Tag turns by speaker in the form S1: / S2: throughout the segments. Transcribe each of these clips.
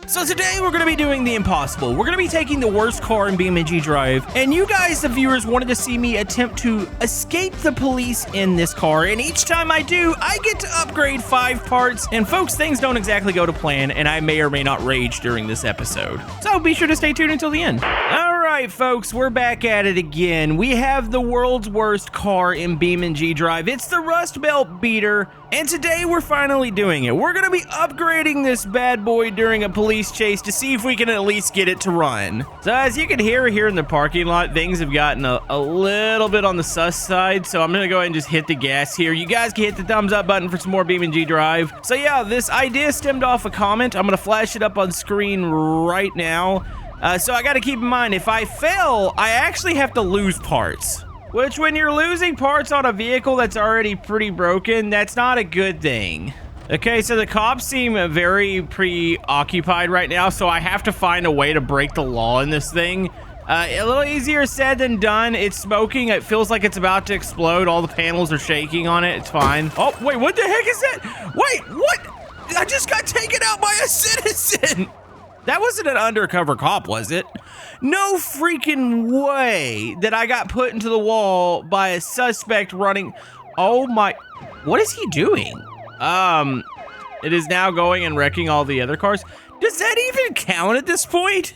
S1: So today we're going to be doing the impossible. We're going to be taking the worst car in BeamNG Drive, and you guys, the viewers, wanted to see me attempt to escape the police in this car, and each time I do, I get to upgrade 5 parts, and folks, things don't exactly go to plan, and I may or may not rage during this episode. So be sure to stay tuned until the end. Alright folks, we're back at it again. We have the world's worst car in BeamNG Drive. It's the Rust Belt Beater, and today we're finally doing it. We're going to be upgrading this bad boy during a police chase to see if we can at least get it to run. So as you can hear here in the parking lot, things have gotten a little bit on the sus side, so I'm gonna go ahead and just hit the gas here. You guys can hit the thumbs up button for some more BeamNG Drive. So yeah, this idea stemmed off a comment. I'm gonna flash it up on screen right now. So I gotta keep in mind, if I fail, I actually have to lose parts. Which, when you're losing parts on a vehicle that's already pretty broken, that's not a good thing. Okay, so the cops seem very preoccupied right now, so I have to find a way to break the law in this thing. A little easier said than done. It's smoking. It feels like it's about to explode. All the panels are shaking on it. It's fine. Oh, wait, what the heck is that? Wait, what? I just got taken out by a citizen. That wasn't an undercover cop, was it? No freaking way that I got put into the wall by a suspect running. Oh my, what is he doing? It is now going and wrecking all the other cars. Does that even count at this point?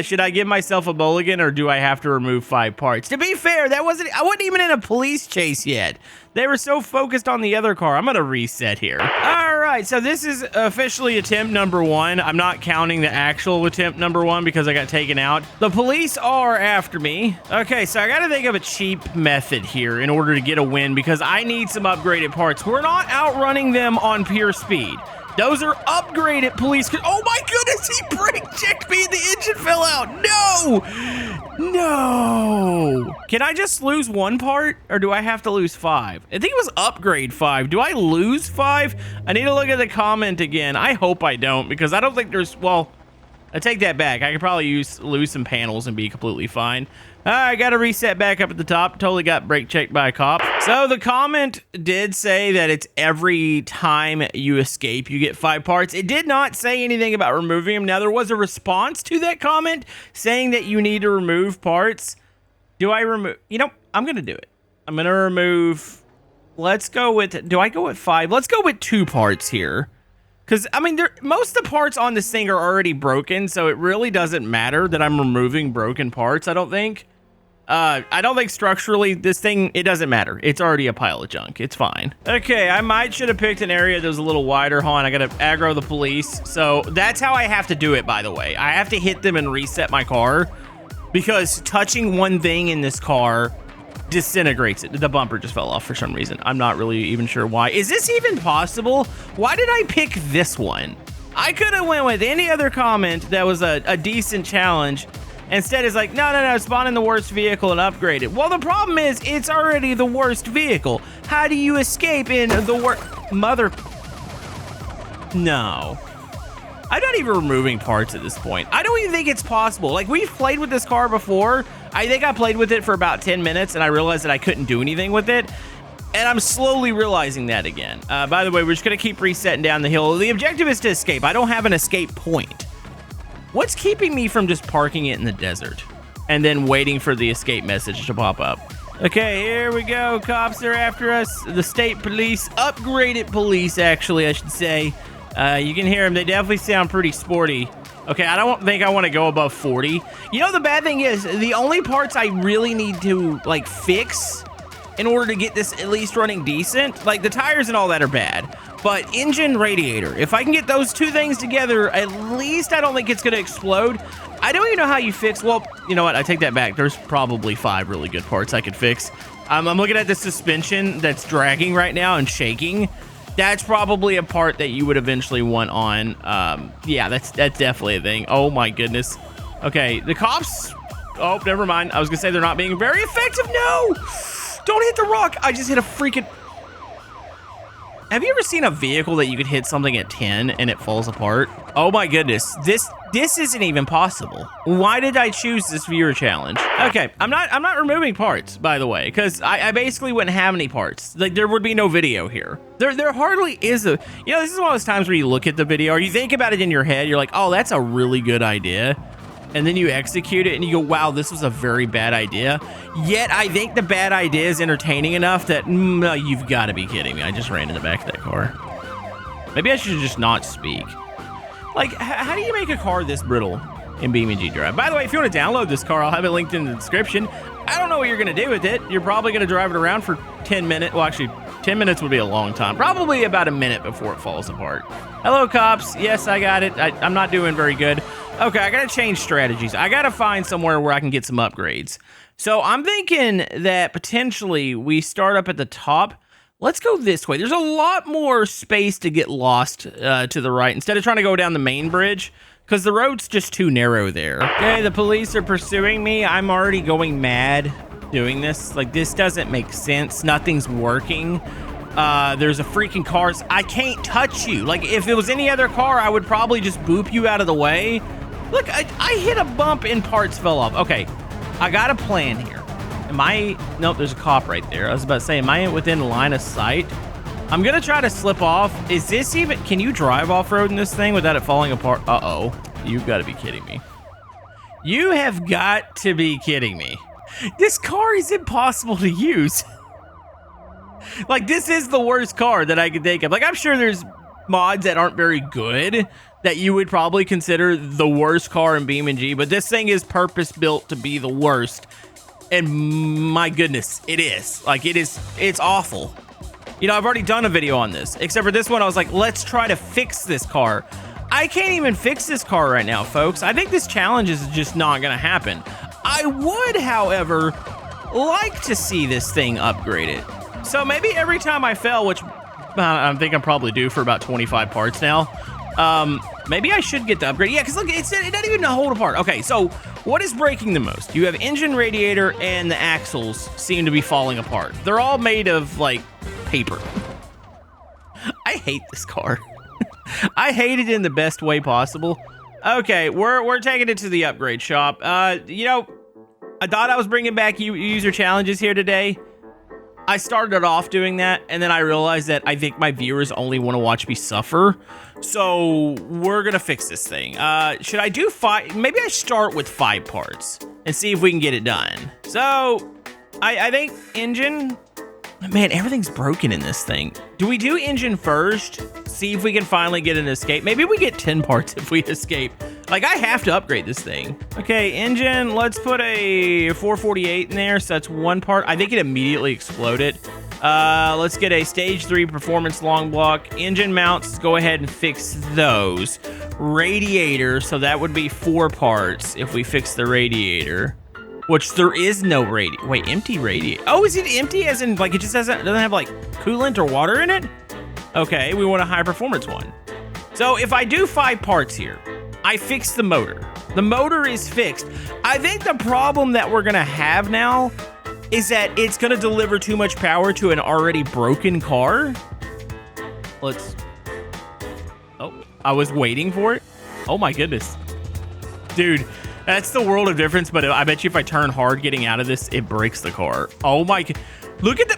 S1: Should I give myself a mulligan, or do I have to remove 5 parts? To be fair, I wasn't even in a police chase yet. They were so focused on the other car. I'm gonna reset here. All right, so this is officially attempt number 1. I'm not counting the actual attempt number 1 because I got taken out. The police are after me. Okay, so I gotta think of a cheap method here in order to get a win because I need some upgraded parts. We're not outrunning them on pure speed. Those are upgraded police. Oh my goodness, he brake checked me and the engine fell out. No, no. Can I just lose 1 part, or do I have to lose 5? I think it was upgrade 5. Do I lose 5? I need to look at the comment again. I hope I don't, because I don't think there's, well, I take that back. I could probably lose some panels and be completely fine. I got to reset back up at the top. Totally got brake checked by a cop. So the comment did say that it's every time you escape, you get 5 parts. It did not say anything about removing them. Now, there was a response to that comment saying that you need to remove parts. Do I remove? You know, I'm going to do it. I'm going to remove. Let's go with, do I go with 5? Let's go with 2 parts here. Because, I mean, most of the parts on this thing are already broken, so it really doesn't matter that I'm removing broken parts, I don't think. I don't think structurally this thing, it doesn't matter. It's already a pile of junk. It's fine. Okay, I should have picked an area that was a little wider. Hold on, I gotta aggro the police. So that's how I have to do it, by the way. I have to hit them and reset my car because touching one thing in this car disintegrates it. The bumper just fell off for some reason. I'm not really even sure why. Is this even possible? Why did I pick this one? I could have went with any other comment that was a decent challenge. Instead, it's like, no, spawn in the worst vehicle and upgrade it. Well, the problem is, it's already the worst vehicle. How do you escape in the worst? Mother... No. I'm not even removing parts at this point. I don't even think it's possible. Like, we've played with this car before. I think I played with it for about 10 minutes, and I realized that I couldn't do anything with it. And I'm slowly realizing that again. By the way, we're just going to keep resetting down the hill. The objective is to escape. I don't have an escape point. What's keeping me from just parking it in the desert and then waiting for the escape message to pop up? Okay, here we go. Cops are after us. The state police, upgraded police, actually, I should say. You can hear them. They definitely sound pretty sporty. Okay, I don't think I want to go above 40. You know, the bad thing is, the only parts I really need to, like, fix in order to get this at least running decent, like, the tires and all that are bad. But engine, radiator, if I can get those 2 things together, at least I don't think it's going to explode. I don't even know how you fix, well, you know what, I take that back. There's probably 5 really good parts I could fix. I'm looking at the suspension that's dragging right now and shaking. That's probably a part that you would eventually want on. Yeah, that's definitely a thing. Oh my goodness. Okay, the cops, oh, never mind. I was going to say they're not being very effective. No, don't hit the rock. I just hit a freaking... Have you ever seen a vehicle that you could hit something at 10 and it falls apart? Oh my goodness, this isn't even possible. Why did I choose this viewer challenge? Okay, I'm not removing parts, by the way, because I basically wouldn't have any parts. Like, there would be no video here. There hardly is a, you know, this is one of those times where you look at the video or you think about it in your head, you're like, oh, that's a really good idea. And then you execute it and you go, wow, this was a very bad idea. Yet I think the bad idea is entertaining enough that, no, you've got to be kidding me. I just ran in the back of that car. Maybe I should just not speak. Like, how do you make a car this brittle in BeamNG Drive? By the way, if you want to download this car, I'll have it linked in the description. I don't know what you're going to do with it. You're probably going to drive it around for 10 minutes. Well, actually, 10 minutes would be a long time. Probably about a minute before it falls apart. Hello, cops. Yes, I got it. I'm not doing very good. Okay, I gotta change strategies. I gotta find somewhere where I can get some upgrades. So I'm thinking that potentially we start up at the top. Let's go this way. There's a lot more space to get lost to the right instead of trying to go down the main bridge because the road's just too narrow there. Okay, the police are pursuing me. I'm already going mad doing this. Like, this doesn't make sense. Nothing's working. There's a freaking car. I can't touch you. Like, if it was any other car, I would probably just boop you out of the way. Look, I hit a bump and parts fell off. Okay, I got a plan here. Am I... Nope, there's a cop right there. I was about to say, am I within line of sight? I'm going to try to slip off. Is this even... Can you drive off-road in this thing without it falling apart? Uh-oh. You've got to be kidding me. You have got to be kidding me. This car is impossible to use. Like, this is the worst car that I could think of. Like, I'm sure there's mods that aren't very good that you would probably consider the worst car in BeamNG, but this thing is purpose-built to be the worst. And my goodness, it is. Like, it's awful. You know, I've already done a video on this, except for this one, I was like, let's try to fix this car. I can't even fix this car right now, folks. I think this challenge is just not gonna happen. I would, however, like to see this thing upgraded. So maybe every time I fail, which I think I'm probably due for about 25 parts now, maybe I should get the upgrade. Yeah, because look, it doesn't even hold apart. Okay, so what is breaking the most? You have engine, radiator, and the axles seem to be falling apart. They're all made of, like, paper. I hate this car. I hate it in the best way possible. Okay, we're taking it to the upgrade shop. You know, I thought I was bringing back user challenges here today. I started off doing that, and then I realized that I think my viewers only want to watch me suffer. So we're gonna fix this thing. Should I do 5? Maybe I start with 5 parts and see if we can get it done. So I think engine. Man, everything's broken in this thing. Do we do engine first? See if we can finally get an escape. Maybe we get 10 parts if we escape. Like, I have to upgrade this thing. Okay, engine, let's put a 448 in there, so that's 1 part. I think it immediately exploded. Let's get a stage 3 performance long block. Engine mounts, go ahead and fix those. Radiator, so that would be 4 parts if we fix the radiator. Which there is no radiator. Wait, empty radiator. Oh, is it empty as in, like, it just doesn't have, like, coolant or water in it? Okay, we want a high performance one. So if I do 5 parts here, I fix the motor. The motor is fixed. I think the problem that we're gonna have now is that it's gonna deliver too much power to an already broken car. Let's... Oh, I was waiting for it. Oh my goodness. Dude. That's the world of difference, but I bet you if I turn hard getting out of this, it breaks the car. Oh my... Look at the...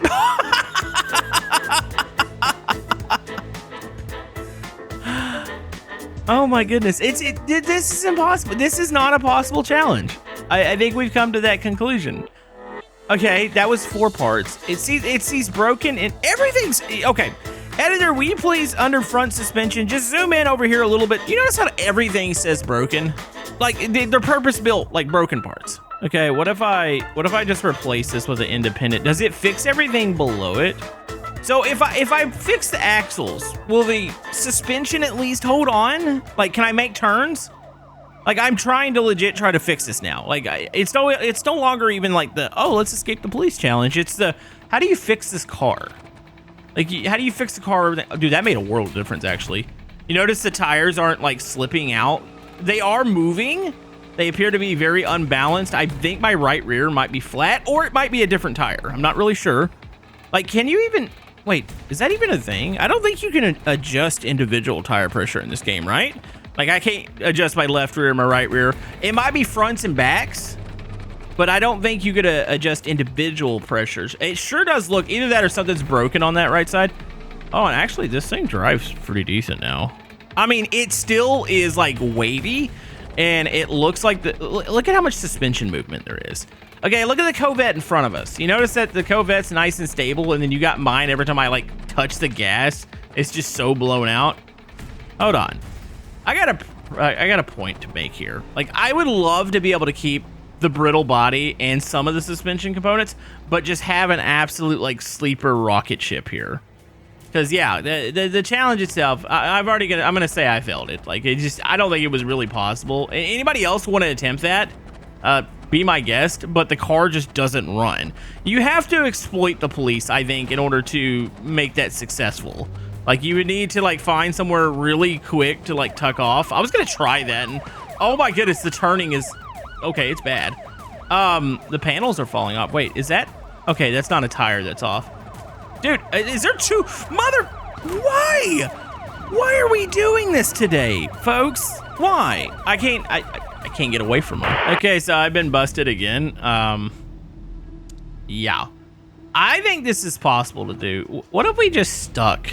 S1: Oh my goodness. This is impossible. This is not a possible challenge. I think we've come to that conclusion. Okay, that was 4 parts. It sees broken and everything's... Okay. Editor, will you please, under front suspension, just zoom in over here a little bit. You notice how everything says broken? Like, they're purpose-built, like, broken parts. Okay, what if I just replace this with an independent? Does it fix everything below it? So if I fix the axles, will the suspension at least hold on? Like, can I make turns? Like, I'm trying to legit try to fix this now. Like, it's no longer even like the, oh, let's escape the police challenge. It's the, how do you fix this car? Like, how do you fix the car? Dude, that made a world of difference, actually. You notice the tires aren't, like, slipping out? They are moving. They appear to be very unbalanced. I think my right rear might be flat, or it might be a different tire. I'm not really sure. Like, can you even... Wait, is that even a thing? I don't think you can adjust individual tire pressure in this game, right? Like, I can't adjust my left rear, my right rear. It might be fronts and backs, but I don't think you could adjust individual pressures. It sure does look, either that or something's broken on that right side. Oh, and actually, this thing drives pretty decent now. I mean, it still is, like, wavy, and it looks like look at how much suspension movement there is. Okay, look at the Corvette in front of us. You notice that the Corvette's nice and stable, and then you got mine every time I, like, touch the gas. It's just so blown out. Hold on. I got a point to make here. Like, I would love to be able to keep the brittle body and some of the suspension components, but just have an absolute, like, sleeper rocket ship here. Because, yeah, the challenge itself, I'm gonna say I failed it. Like, I don't think it was really possible. Anybody else want to attempt that? Be my guest, but the car just doesn't run. You have to exploit the police, I think, in order to make that successful. Like, you would need to, like, find somewhere really quick to, like, tuck off. I was gonna try that, and oh my goodness, the turning is, okay, it's bad. The panels are falling off. Wait, is that, okay, that's not a tire that's off. Dude, is there two, why? Why are we doing this today, folks? Why? I can't get away from them. Okay, so I've been busted again. Yeah. I think this is possible to do. What if we just stuck?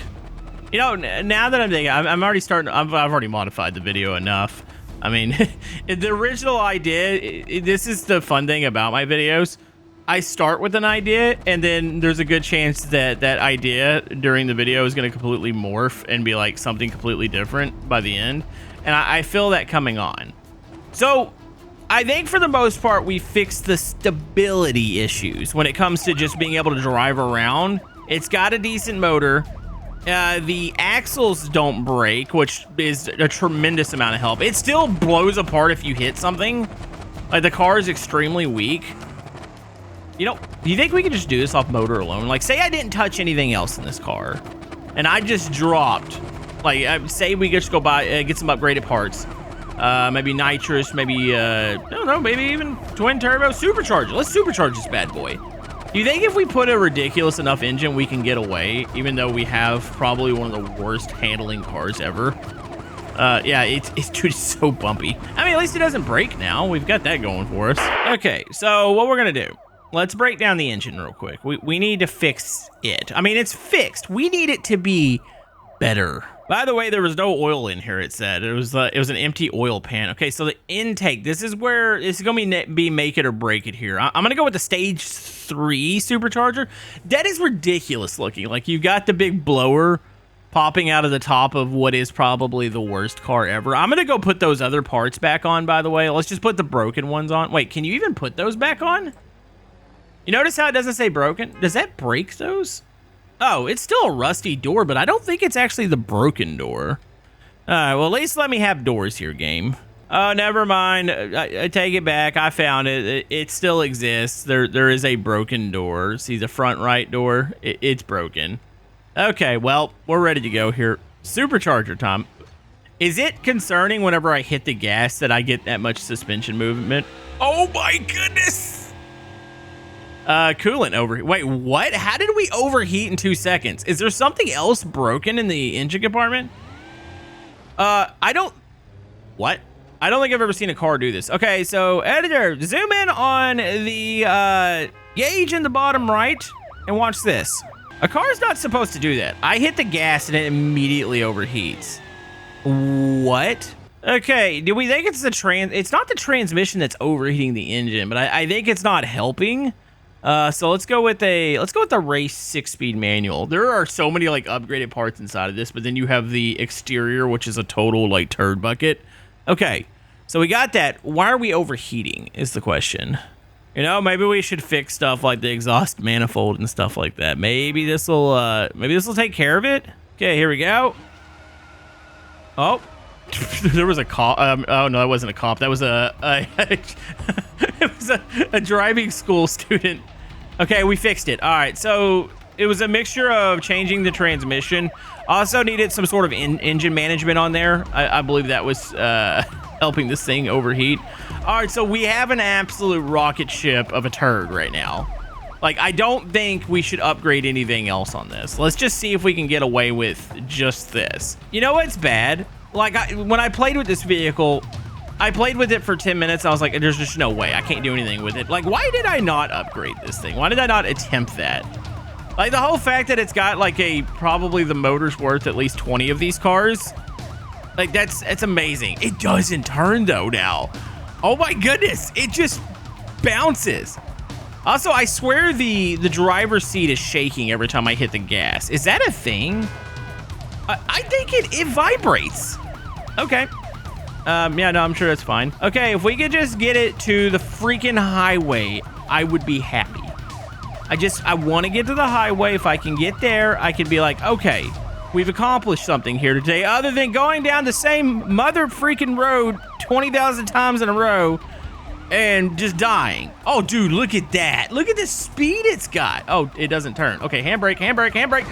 S1: You know, now that I'm thinking, I'm already starting, I've already modified the video enough. I mean, the original idea, this is the fun thing about my videos. I start with an idea, and then there's a good chance that that idea during the video is going to completely morph and be like something completely different by the end. And I feel that coming on. So I think for the most part, we fixed the stability issues when it comes to just being able to drive around. It's got a decent motor. The axles don't break, which is a tremendous amount of help. It still blows apart if you hit something. Like, the car is extremely weak. You know, do you think we could just do this off motor alone? Like, say I didn't touch anything else in this car, and I just dropped, like, say we just go buy, get some upgraded parts. Maybe nitrous, maybe, I don't know, maybe even twin turbo supercharger. Let's supercharge this bad boy. Do you think if we put a ridiculous enough engine, we can get away, even though we have probably one of the worst handling cars ever? Yeah, it's so bumpy. I mean, at least it doesn't break now. We've got that going for us. Okay, so what we're gonna do, let's break down the engine real quick. We need to fix it. I mean, it's fixed. We need it to be better. By the way, there was no oil in here, it said. It was an empty oil pan. Okay, so the intake, this is where, this is gonna be make it or break it here. I'm gonna go with the stage 3 supercharger. That is ridiculous looking. Like, you've got the big blower popping out of the top of what is probably the worst car ever. I'm gonna go put those other parts back on, by the way. Let's just put the broken ones on. Wait, can you even put those back on? You notice how it doesn't say broken? Does that break those? Oh, it's still a rusty door, but I don't think it's actually the broken door. All right, well, at least let me have doors here, game. Oh, never mind. I take it back. I found it. It still exists. There is a broken door. See the front right door? It's broken. Okay, well, we're ready to go here. Supercharger time. Is it concerning whenever I hit the gas that I get that much suspension movement? Oh my goodness! Coolant overheat. Wait, what? How did we overheat in 2 seconds? Is there something else broken in the engine compartment? What? I don't think I've ever seen a car do this. Okay, so editor, zoom in on the gauge in the bottom right and watch this. A car is not supposed to do that. I hit the gas and it immediately overheats. What? Okay, do we think it's it's not the transmission that's overheating the engine, but I think it's not helping. So let's go with the race 6-speed manual. There are so many like upgraded parts inside of this, but then you have the exterior, which is a total like turd bucket. Okay, so we got that. Why are we overheating is the question. You know, maybe we should fix stuff like the exhaust manifold and stuff like that. Maybe this will take care of it. Okay, here we go. Oh, there was a cop. Oh no, that wasn't a cop. That was it was a driving school student. Okay, we fixed it. All right, so it was a mixture of changing the transmission. Also needed some sort of engine management on there. I believe that was helping this thing overheat. All right, so we have an absolute rocket ship of a turd right now. Like, I don't think we should upgrade anything else on this. Let's just see if we can get away with just this. You know what's bad? Like, when I played with this vehicle, I played with it for 10 minutes. I was like, there's just no way. I can't do anything with it. Like, why did I not upgrade this thing? Why did I not attempt that? Like, the whole fact that it's got, like, probably the motor's worth at least 20 of these cars. Like, it's amazing. It doesn't turn, though, now. Oh, my goodness. It just bounces. Also, I swear the driver's seat is shaking every time I hit the gas. Is that a thing? I think it vibrates. Okay. Yeah, no, I'm sure that's fine. Okay, if we could just get it to the freaking highway, I would be happy. I want to get to the highway. If I can get there, I can be like, okay, we've accomplished something here today other than going down the same mother freaking road 20,000 times in a row and just dying. Oh, dude, look at that. Look at the speed it's got. Oh, it doesn't turn. Okay, handbrake, handbrake, handbrake.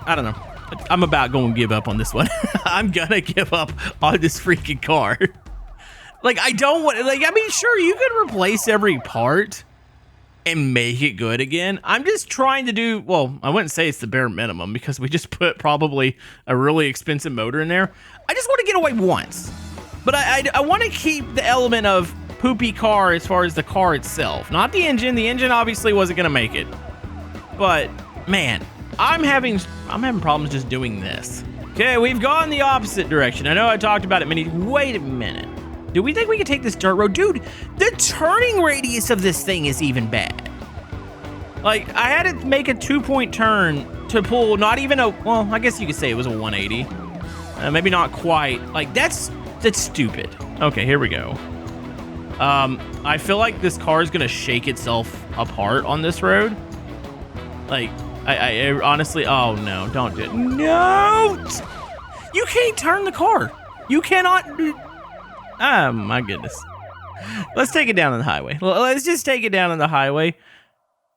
S1: I don't know. I'm about going to give up on this one. I'm going to give up on this freaking car. Like, I don't want, like, I mean, sure, you could replace every part and make it good again. I'm just trying to do, well, I wouldn't say it's the bare minimum because we just put probably a really expensive motor in there. I just want to get away once. But I want to keep the element of poopy car as far as the car itself. Not the engine. The engine obviously wasn't going to make it. But, man, I'm having problems just doing this. Okay, we've gone the opposite direction. I know I talked about it many. Wait a minute. Do we think we can take this dirt road? Dude, the turning radius of this thing is even bad. Like, I had to make a 2-point turn to pull not even a, well, I guess you could say it was a 180. Maybe not quite. Like, that's stupid. Okay, here we go. I feel like this car is going to shake itself apart on this road. Like, I honestly, oh no, don't do it. No! You can't turn the car. You cannot. Oh my goodness. Let's take it down on the highway. Let's just take it down on the highway.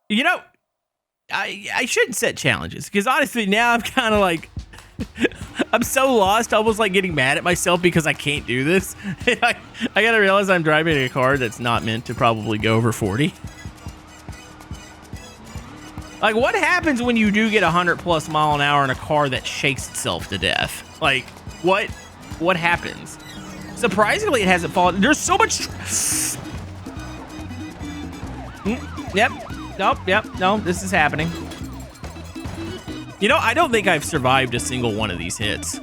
S1: You know, I shouldn't set challenges because honestly now I'm kind of like, I'm so lost, almost like getting mad at myself because I can't do this. I gotta realize I'm driving a car that's not meant to probably go over 40. Like, what happens when you do get 100+ mile an hour in a car that shakes itself to death? Like, what happens? Surprisingly, it hasn't fallen. There's so much. Yep. Nope. Yep. No, this is happening. You know, I don't think I've survived a single one of these hits.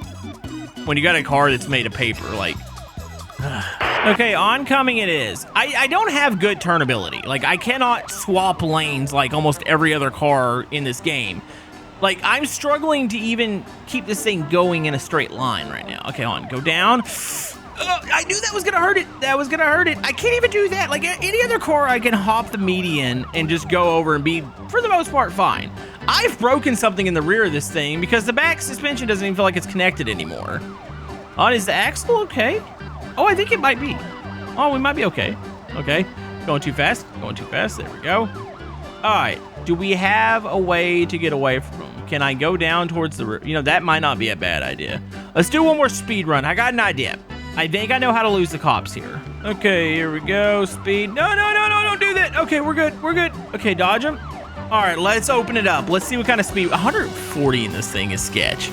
S1: When you got a car that's made of paper, like. Okay, oncoming it is. I don't have good turnability. Like, I cannot swap lanes like almost every other car in this game. Like, I'm struggling to even keep this thing going in a straight line right now. Okay, on, go down. I knew that was gonna hurt it. That was gonna hurt it. I can't even do that. Like, any other car, I can hop the median and just go over and be, for the most part, fine. I've broken something in the rear of this thing because the back suspension doesn't even feel like it's connected anymore. Is the axle okay? Oh, I think it might be. Oh, we might be okay. Okay. Going too fast. Going too fast. There we go. All right. Do we have a way to get away from them? Can I go down towards the... You know, that might not be a bad idea. Let's do one more speed run. I got an idea. I think I know how to lose the cops here. Okay, here we go. Speed. No, don't do that. Okay, we're good. We're good. Okay, dodge them. All right, let's open it up. Let's see what kind of speed. 140 in this thing is sketch.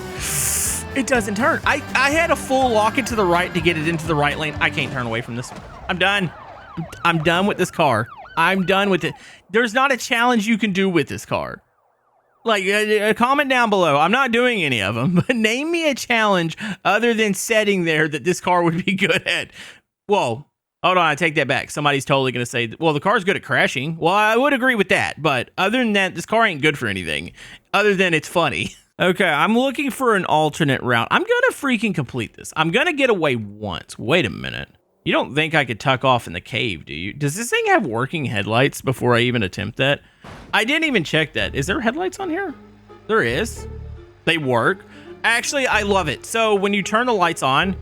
S1: It doesn't turn. I had a full lock it to the right to get it into the right lane. I can't turn away from this one. I'm done. I'm done with this car. I'm done with it. There's not a challenge you can do with this car. Like, comment down below. I'm not doing any of them, but name me a challenge other than setting there that this car would be good at. Whoa. Hold on, I take that back. Somebody's totally going to say, well, the car's good at crashing. Well, I would agree with that, but other than that, this car ain't good for anything other than it's funny. Okay, I'm looking for an alternate route. I'm going to freaking complete this. I'm going to get away once. Wait a minute. You don't think I could tuck off in the cave, do you? Does this thing have working headlights before I even attempt that? I didn't even check that. Is there headlights on here? There is. They work. Actually, I love it. So when you turn the lights on,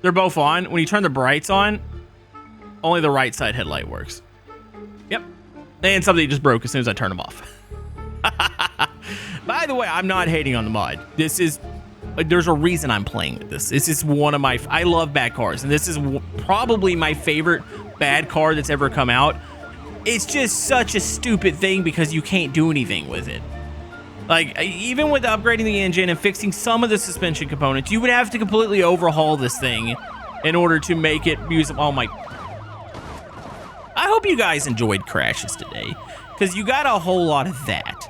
S1: they're both on. When you turn the brights on, only the right side headlight works. Yep. And something just broke as soon as I turn them off. By the way, I'm not hating on the mod. This is, there's a reason I'm playing with this. This is one of my, I love bad cars. And this is probably my favorite bad car that's ever come out. it's just such a stupid thing because you can't do anything with it. Like, even with upgrading the engine and fixing some of the suspension components, you would have to completely overhaul this thing in order to make it usable. Oh my. I hope you guys enjoyed crashes today, because you got a whole lot of that.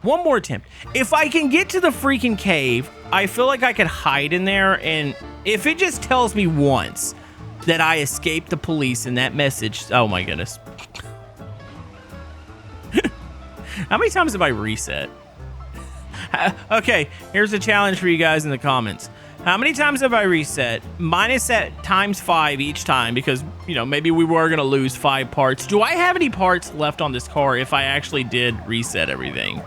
S1: One more attempt. If I can get to the freaking cave, I feel like I could hide in there, and if it just tells me once that I escaped the police in that message, oh my goodness. How many times have I reset? Okay, here's a challenge for you guys in the comments. How many times have I reset? Mine is set times 5 each time because, you know, maybe we were going to lose 5 parts. Do I have any parts left on this car if I actually did reset everything?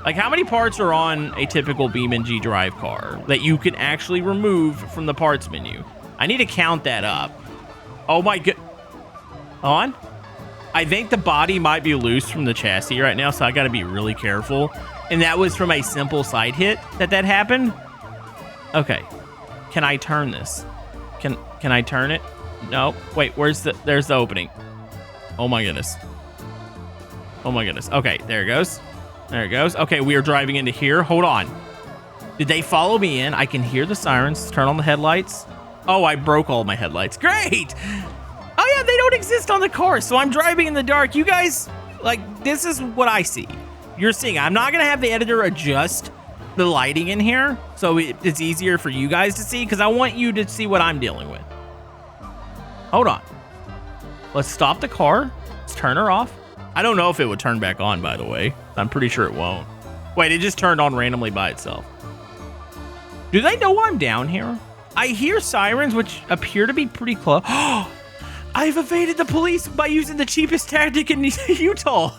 S1: Like, how many parts are on a typical BeamNG Drive car that you can actually remove from the parts menu? I need to count that up. Oh my god. On? I think the body might be loose from the chassis right now, so I got to be really careful. And that was from a simple side hit that happened. Okay. Can I turn this? Can I turn it? No. Wait, there's the opening. Oh my goodness. Oh my goodness. Okay, there it goes. There it goes. Okay, we are driving into here. Hold on. Did they follow me in? I can hear the sirens. Turn on the headlights. Oh, I broke all my headlights. Great. Oh yeah, they don't exist on the car, so I'm driving in the dark. You guys, like, this is what I see. You're seeing. I'm not gonna have the editor adjust the lighting in here so it's easier for you guys to see, because I want you to see what I'm dealing with. Hold on. Let's stop the car. Let's turn her off. I don't know if it would turn back on, by the way. I'm pretty sure it won't. Wait, it just turned on randomly by itself. Do they know I'm down here? I hear sirens, which appear to be pretty close. I've evaded the police by using the cheapest tactic in Utah.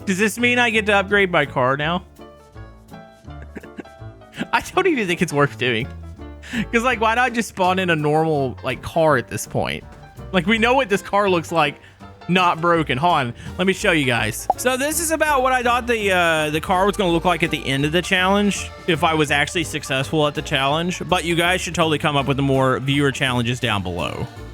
S1: Does this mean I get to upgrade my car now? I don't even think it's worth doing. Because, like, why not just spawn in a normal, like, car at this point? Like, we know what this car looks like, not broken. Hold on, let me show you guys. So this is about what I thought the car was going to look like at the end of the challenge, if I was actually successful at the challenge. But you guys should totally come up with more viewer challenges down below.